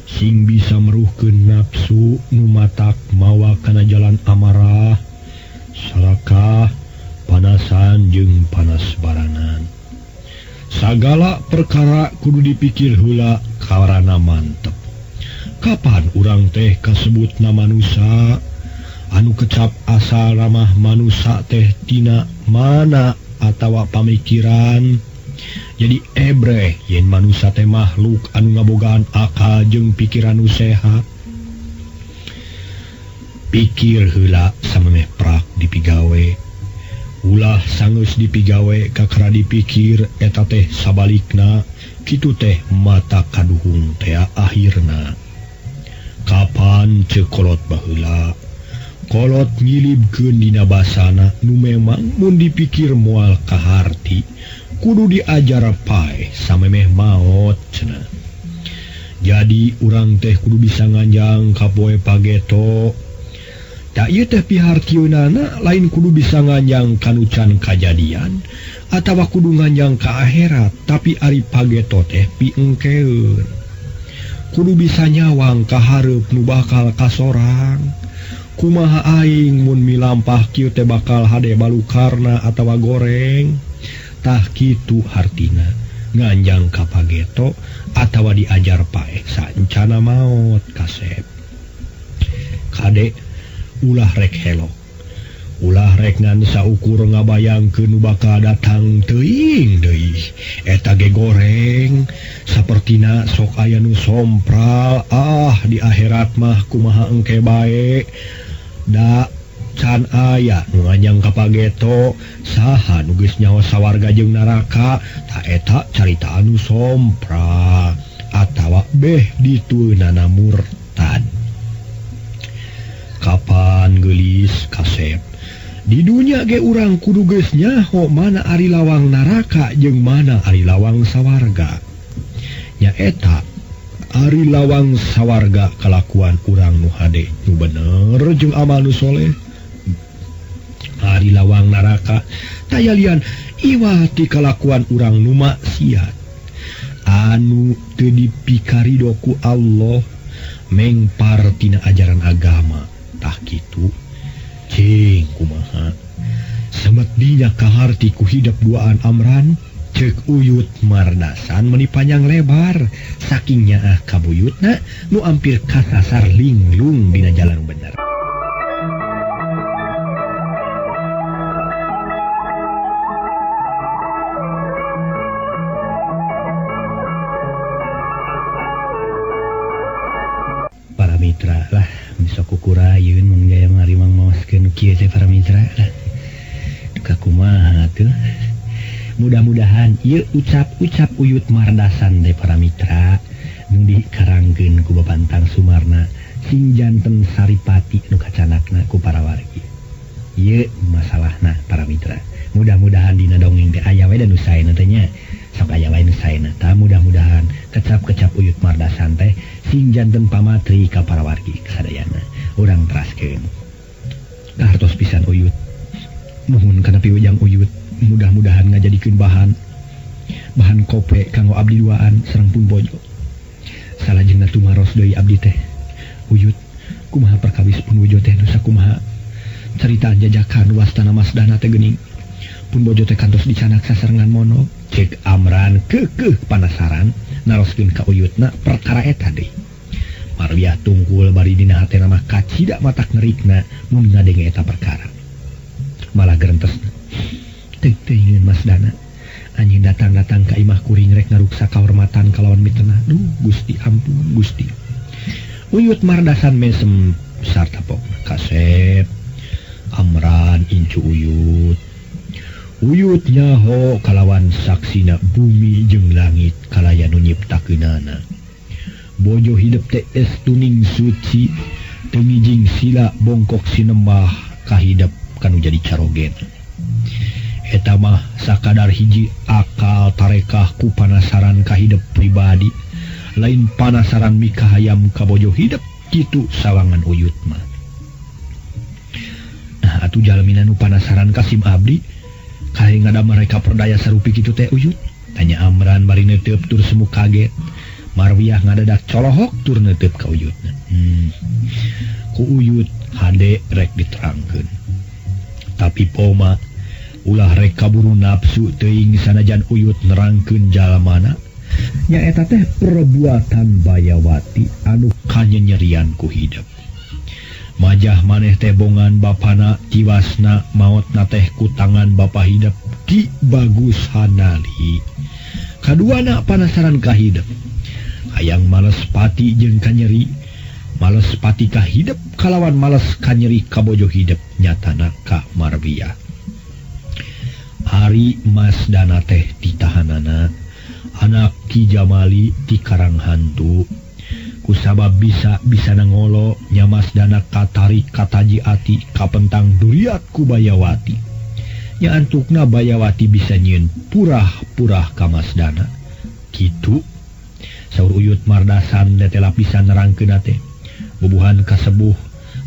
sing bisa meruhkeun nafsu nu matak mawa kana jalan amarah, salakah, panasan jeung panas baranan. Sagala perkara kudu dipikir heula karana mantep. Kapan urang teh kasebutna manusia anu kecap asal ramah manusia teh tina mana atawa pamikiran. Jadi ebreh yen manusia teh makhluk anu ngabogaan akal jeung pikiran nu sehat. Pikir heula samemeh prak dipigawe. Ulah sanggeus dipigawe kakara dipikir eta teh sabalikna kitu teh mata kaduhung teh akhirna. Kapan ceuk kolot baheula? Kolot ngilibkeun dina basana nu memang mun dipikir moal kaharti kudu diajar pae samemeh maot cenah. Jadi urang teh kudu bisa nganjang ka poe pageto piharna lain kudu bisa nganyang kanucan kejadian atau kudu nganyang ke akhirat tapi Ari pageto teh piengkeun kudu bisa nyawang kaharep nu bakal kasorang kumaha aing mun milampah kieu teh bakal hade balukarna atawa goreng tah kitu hartina nganjang ka pageto atawa diajar pae saencana maot kasep kade ulah rek helok ulah rek ngan saukur ngabayangkeun bakal datang teuing deui eta ge goreng sapertina sok aya nu sompral di akhirat mah kumaha engke bae da can aya nu nganyang ka pageto saha nu geus nyaho sawarga jeung neraka ta eta carita anu sompral atawa beh ditueunana murtad. Kapan gelis kasep di dunia ge urang kudu geus nyaho mana ari lawang neraka jeung mana ari lawang sawarga nyaeta ari lawang sawarga kalakuan urang nu hade nu bener jeung amal nu soleh ari lawang neraka tayalian iwah ti kalakuan urang nu maksiat anu teu dipikarido ku Allah mengpar tina ajaran agama tah kitu cing kumaha semet dinya kaharti ku hidup duaan Amran cek Uyut Mardasan meni panjang lebar saking nyaah kabuyutna nu ampir kasasar linglung dina jalan bener. Para mitra lah bisa kukurayun mun gaya ngari mangmaoskeun kieu teh para mitra lah duka kumaha tuh mudah-mudahan ieu ucap-ucap Uyut Mardasan teh para mitra nu dikarangkeun ku babantang Sumarna sing janten Saripati nu kacanakna ku para wargi ieu masalahna para mitra mudah-mudahan dina dongeng teh aya we da nu saena teh nya sok aya wae nu saena tah mudah-mudahan kecap-kecap Uyut Mardasan teh sing janten pamatri ka para wargi kasadayana urang teraskeun kahartos pisan Uyut nuhun kana piujang Uyut mudah-mudahan ngajadikeun bahan kope kanggo abdi duaan sareng pun bojo salajengna tumaros deui abdi teh Uyut kumaha perkawis pun bojo teh nu sakumaha carita jajakan wastana Masdana teh geuning pun bojo teh kantos dicanak sasarengan mono cek Amran keukeuh panasaran naroskeun ka Uyutna perkara eta deui marwiah tungkul bari dina hatena mah kacida matak ngerikna mun ngadenge eta perkara malah gerentesna teuing Masdana anjeun datang-datang ka imah kuring rek ngaruksa kahormatan kalawan mitena duh Gusti ampun Gusti Uyut Mardasan mesem sarta pokna kasep Amran incu Uyut nyaho kalawan saksina bumi jeung langit kalaya nu nyiptakeunana bojo hidup teh estuning suci teu ngijing sila bongkok sinembah kahidep kanu jadi carogen eta mah sakadar hiji akal tarekah ku panasaran kahidep pribadi lain panasaran mikahayam ka bojo hidup kitu sawangan Uyut mah nah atuh jalmina nu panasaran kasim abdi kae ngada mereka perdaya sarupi kitu teh Uyut tanya Amran bari neuteup tur semu kaget marwiah ngadadak colohok tur neuteup ka Uyutna ku Uyut hade rek diterangkeun tapi poma ulah rek kaburu nafsu teuing sanajan Uyut nerangkeun jalamana nyaeta teh perbuatan bayawati anu kanyenyerian ku hidup majah maneh teh bongan bapana tiwasna maotna teh ku tangan bapa hidup Ki Bagus Hanali kaduana panasaran ka hidup hayang males pati jeung kanyeri males pati ka hidup kalawan males kanyeri ka bojo hidup nyatana ka marwiah hari Masdana teh ditahanana anak Ki Jamali ti Karang Hantu kusabab bisa nangolo nya Masdana katarik kataji ati kapentang duriat ku Bayawati nya antukna Bayawati bisa nyieun purah-purah ka Masdana kitu saur Uyut Mardasan detela pisan nerangkeun teh bubuhan kasebuh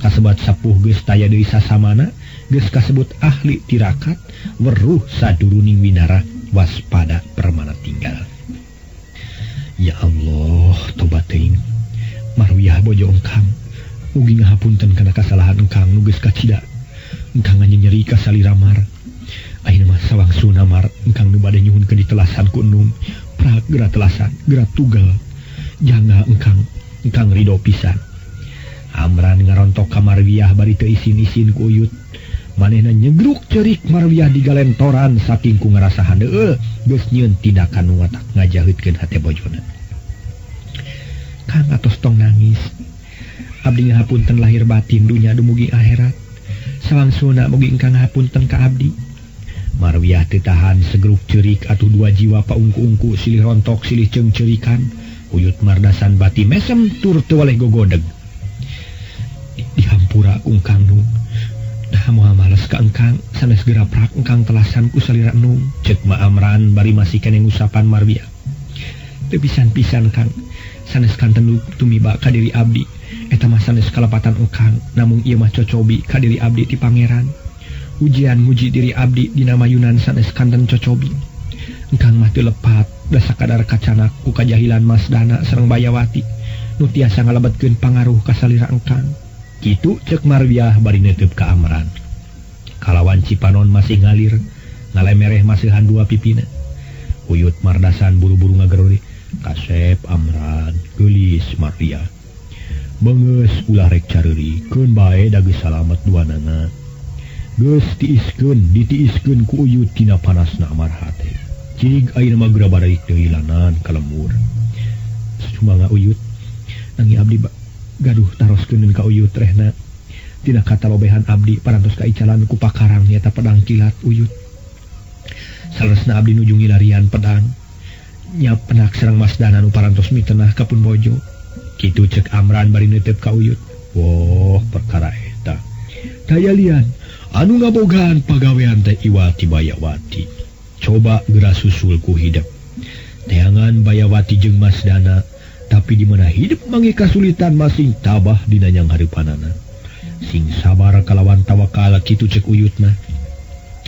kasebat sapuh geus taya deui sasamana, geus kasebut ahli tirakat, weruh saduruning winara, waspada permana tinggal. Ya Allah, tobat teuing. Marwiyah bojo engkang, mugi ngahapunten kana kasalahan engkang nu geus kacida. Engkang nyeri ka saliramar. Ayeuna mah sawangsuna mar engkang nu bade nyuhunkeun ditelasan ku Enung, prak geura telasan, geura tugal. Jangga engkang ridho pisan. Amran ngarontok ka Marwiyah bari teu isin-isin ku Uyut. Manehna nyegruk cerik Marwiyah di galentoran saking ku ngarasa handeueul geus nyieun tindakan nu ngajaheutkeun hate bojona. Kang atos tong nangis. Abdi ngahapunten lahir batin dunya dumugi akhirat. Sawangsuna mugi engkang ngahapunten ka abdi. Marwiyah teu tahan segeruk cerik atuh dua jiwa paungku-ungku silih rontok silih ceung-cerikan. Uyut Mardasan bati mesem tur teu waleh gogodeg. Dihampura ku engkang nu. Dah moal males ka engkang sanes geraprak engkang telasan ku salira Enung, ceuk Ma Amran bari masih keneh ngusapan Marwiyah. Teu pisan-pisan Kang, sanes kanten tumiba ka diri abdi. Eta mah sanes kalepatan engkang, namung ieu mah cocobi ka diri abdi ti pangeran. Ujian nguji diri abdi dina mayunan sanes kanten cocobi. Engkang mah teu lepat da sakadar kacanak ku kajahilan Mas Dana sareng Bayawati nu tiasa ngalebetkeun pangaruh ka salira engkang. Kitu ceuk Marwiyah bari neuteub ka Amran. Kalawan Cipanon masih ngalir, ngalemereh maseuhan dua pipina. Uyut Mardasan buru-buru ngagerori, "Kasep Amran, geulis Marwiyah. Beungeus ulah rek careuri, keun bae da geus salamet duanana. Geus ditiiskeun ku Uyut tina panasna amar hate. Cig ayeuna mah geura badarik deui lanan ka lembur." Sumaga Uyut, nangi abdi gaduh taroskeun ka Uyut rehna. Tina katalobehan abdi parantos kaicalan ku pakarang nyata pedang kilat Uyut. Saleresna abdi nuju ngilarian pedang. Nya penak sareng Mas Dana nu parantos mitenah ka pun bojo. Kitu ceuk Amran bari neuteub ka Uyut. Woh, perkara eta. Daya lian anu ngabogaan pagawean teh Iwati Bayawati. Coba geura susul ku hidup. Teangan Bayawati jeung Mas Dana, tapi di mana hidup mangge kasulitan masing tabah dina nyang hareupanana. Sing sabar kalawan tawakal kitu ceuk Uyut mah.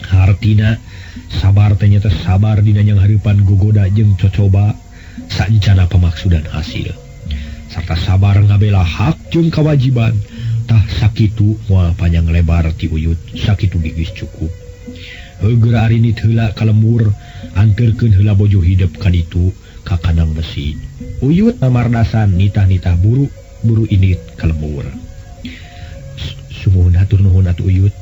Hartina sabar teh nyata sabar dina nyang hareupan gogoda jeung cocoba saencana pamaksudan hasil. Sarta sabar ngabela hak jeung kewajiban. Tah sakitu moal panjang lebar ti Uyut, sakitu geus cukup. Heugeura arinit heula ka lembur, anterkeun heula bojo hidup ka ditu ka kandang besi. Uyut Mardasan nitah-nitah buru init ka lembur. Sumuhun hatur nuhun atuh Uyut.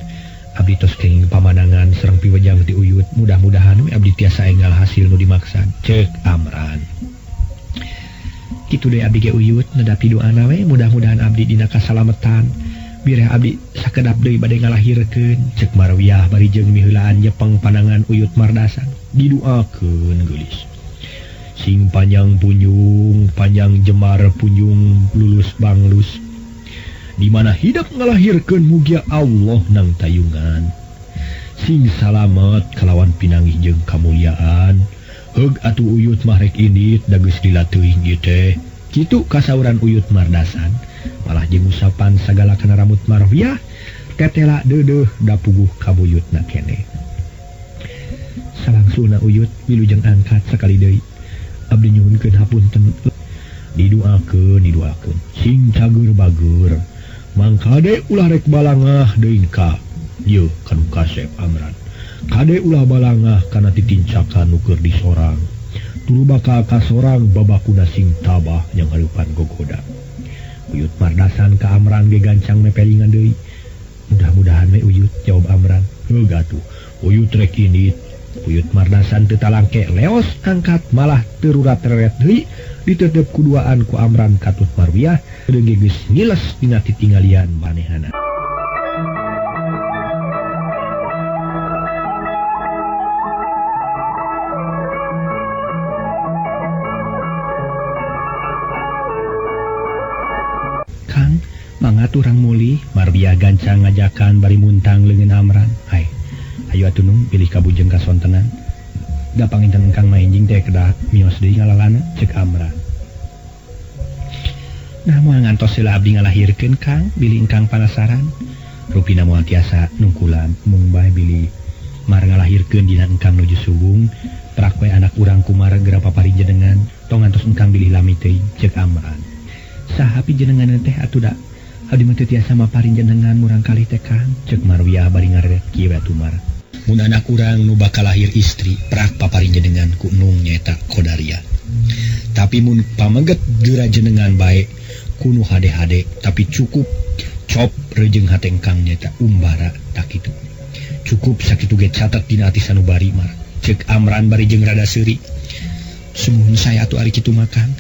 Abdi tos kenging pamandangan sareng piwejang ti Uyut, mudah-mudahan we abdi tiasa enggal hasil nu dimaksad, ceuk Amran. Kitu deui abdi ge Uyut, nedapi doana we mudah-mudahan abdi dina kasalametan. Bireh abdi sakedap deui bade ngalahirkeun, ceuk Marwiyah bari jeung miheulaan nyepeng pandangan Uyut Mardasan. Diduakeun geulis. Sing panjang punjung, panjang jemar punjung, lulus banglus. Di mana hidup ngalahirkeun mugia Allah nang tayungan. Sing salamet kalawan pinangih jeung kamuliaan. Heug atuh Uyut mah rek indit da geus lila teuing ieu teh. Kitu kasauran Uyut Mardasan, malah jeung usapan sagala kana rambut Marwiyah tetela deudeuh da puguh ka buyutna keneh. Salangsuna Uyut wilujeng angkat sakali deui. Abdi nyuhunkeun hapunten. Diduakeun. Sing cager-bager. Mangkade ulah rek balangah deui ka. Yeuh kanu Kasep Amran. Kade ulah balangah kana titincakan nu keur disorang. Turu bakal kasorang babakuna sing tabah yang hareupan gogoda. Uyut Mardasan ka Amran ge gancang mepelingan deui. Mudah-mudahan we Uyut, jawab Amran. Heug atuh, Uyut rek indit. Uyut Mardasan teu talangke leos angkat malah terurat reret deui diteudeup kuduaan ku Amran katut Marwiyah deung geus ngiles dina titinggalian manehana. Kang, mangga turang muli, Marwiyah gancang ngajakan bari muntang leungeun Amran. Hai, ayo atuh Nung pilih kabujeng kasontenan. Da panginten Kang Mainjing teh kedah mios deui ngalalana, ceuk Amran. Namun ngantos sila abdi ngalahirkeun Kang, bilih engkang panasaran. Rupina moal tiasa nungkulan mung bae bilih mar ngalahirkeun dina engkang nuju subung, prak we anak urang kumar gera paparin jenengan, tong ngantos engkang bilih lami teuing, ceuk Amran. Saha pi jenengan teh atuh da? Abdi mah teu tiasa maparin jenengan murang kalih teh Kang, ceuk Marwiah bari ngareret kieu atuh Mar. Mun anak urang nu bakal lahir istri, prak paparin jenengan ku Nung nyaeta Kodaria. Tapi mun pameget geura jenengan bae kuno hade-hade tapi cukup cop rejeng hateng Kang nyata umbara tak itu cukup sakitu ge catat dina ati sanubari Mar ceuk Amran bari jeung rada seuri. Sumuhun saya atuh ari kitu makan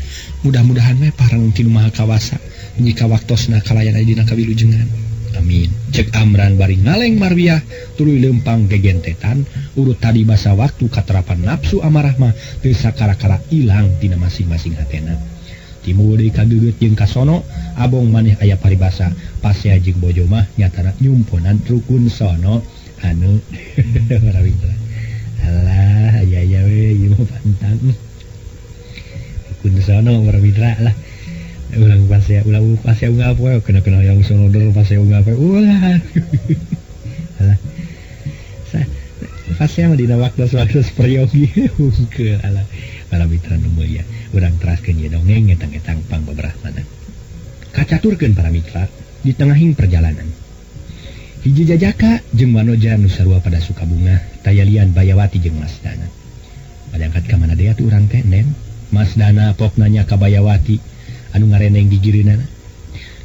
mudah-mudahan we parang tinu maha kawasa dugi ka waktosna kalayan aya dina kawilujengan. Amin ceuk Amran bari ngaleng Marwiah tuluy leumpang gegentetan urut tadi basa waktu katerapan nafsu amarah mah teu sakara-kara ilang tina masing-masing hatena. Timur dari kageget jeung kasono abong maneh aya paribasa pasea jeung bojo mah nyatana nyumponan rukun sono anu Marwitra. Alah aya we ieu mah pantang rukun sono Marwitra lah ulang pasea unggal poe kena yang sono dor pasea unggal poe ulah alah pasea mah dina waktu peryogi hungkeul alah para mitra nu mulia urang teraskeun ieu dongeng ngetang-ngetang pangbeberahna. Kacaturkeun para mitra di tengahing perjalanan. Hiji jajaka jeung manoja nu sarua pada Sukabunga tayalian Bayawati jeung Mas Dana. Padangkat ka mana deui atuh urang teh Nen? Mas Dana pok nanya ka Bayawati anu ngareneng di gireunana.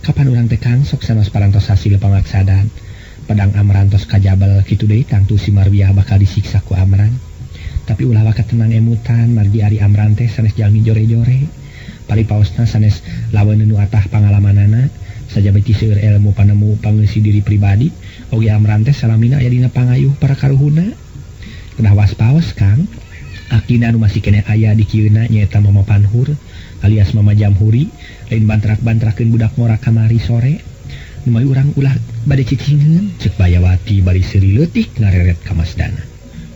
Kapan urang teh Kang sok sanos parantos hasil pangaksadaan pedang Amran tos kajabal kitu deui tangtu si Marwiah bakal disiksa ku Amran. Tapi ulah wakat tenang emutan margi ari Amran teh sanes jalmi jore-jore paripaosna sanes lawan nu atah pangalamanana saja beti seueur ilmu panemu pangeusih diri pribadi oge Amran teh salamina aya dina pangayuh para karuhuna kedah waspaos Kang akina anu masih kene aya di kieuna nyaeta Mama Panhur alias Mama Jamhuri lain bantrak-bantrakeun budak ngora kamari sore nu mah urang ulah bade cicingeun ceuk Bayawati bari seuri leutik ngareret ka Mas Dana.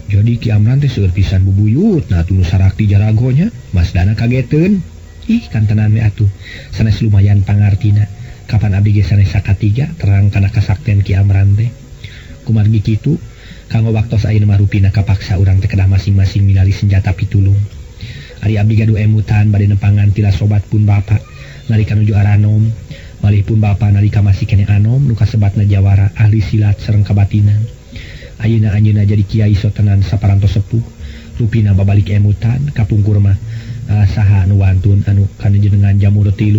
Jadi Ki Amran teh seueur pisan bubuyut nah tuluy sarakti jaragonya. Mas Dana kageteun. Ih kantenan we atuh sanes lumayan pangartina. Kapan abdi ge sanes sakatiga terang kana kasaktian Ki Amran teh. Kumargi kitu kanggo waktos ayeuna mah rupina kapaksa urang teh kedah masing-masing milali senjata pitulung. Ari abdi gaduh emutan bade nempangan tila sobat pun bapa nalika nuju aranom malih pun bapa nalika masih kene anom nu kasebatna jawara ahli silat sareng kabatinan. Ayeuna anjeunna jadi kiai sotenan saparantos sepuh rupina babalik emutan kapungkur mah saha nu wantun anu kana jenengan jamur 3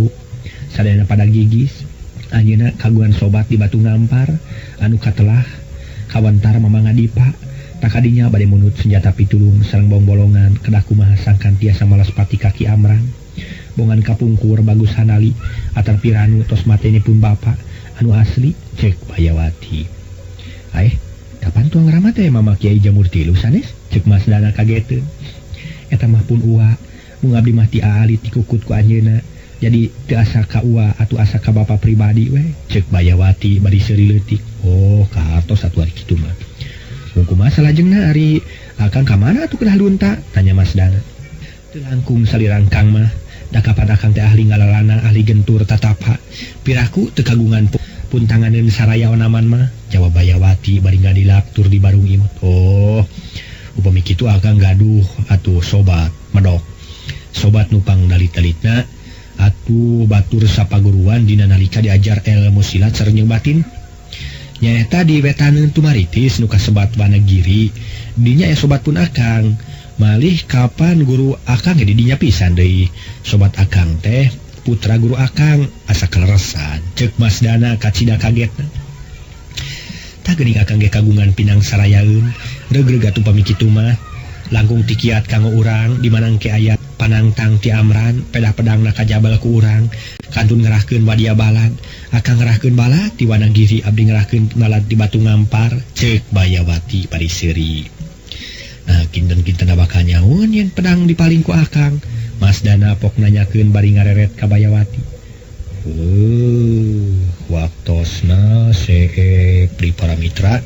sadayana pada gigis anjeunna kagungan sobat di Batu Ngampar anu katelah kawantar mamangga dipa takadinya bade munut senjata pitulung sareng bong-bolongan kedah kumaha sangkan tiasa malas pati kaki Amran bongan kapungkur bagus hanali atar piranu tos mateni pun bapa anu asli ceuk Bayawati. Kapan tuang rama teh Mama Kiai Jamur 3 sanes ceuk Mas Dana kageteun. Eta mah pun uwa mung abdi mah ti aali tikukut ku anjeunna jadi teu asa ka uwa atuh asa ka bapa pribadi we ceuk Bayawati bari seuri leutik. Oh kahartos atuh ari kitu mah. Mung kumaha salajengna ari Akang ka mana atuh kedah lunta tanya Mas Dana. Teu langkung salirang Kang mah da kapan Akang teh ahli ngalalana ahli gentur tatapa piraku teu kagungan puntanganeun saraya onaman mah jawab Bayawati bari ngadilak tur di barung imut. Oh upami kitu Akang gaduh atuh sobat medok sobat nupang dalit-dalitna atuh batur sapaguruan dina nalika diajar ilmu silat sareng jeung batin nyaeta di wetaneun Tumaritis nu kasebat Wanagiri dinya ya sobat pun Akang malih kapan guru Akang ge di dinya pisan deui sobat Akang teh putra guru Akang asa kaleresan ceuk Mas Dana kacida kagetna. Tak geuning Akang ge kagungan pinang sarayaeun regreg atuh pami kitu mah langkung tikiat kanggo urang di mana engke aya panangtang ti Amran pedah pedangna kajabal ku urang kantun ngerahkeun wadia balad Akang ngerahkeun balad di Wanagiri abdi ngerahkeun balad di Batu Ngampar ceuk Bayawati bari seuri. Nah kinten-kinten bakal nyaun yen pedang dipaling ku Akang. Mas Dana pok nanyakeun bari ngareret ka Bayawati. Waktosna seek pri para mitra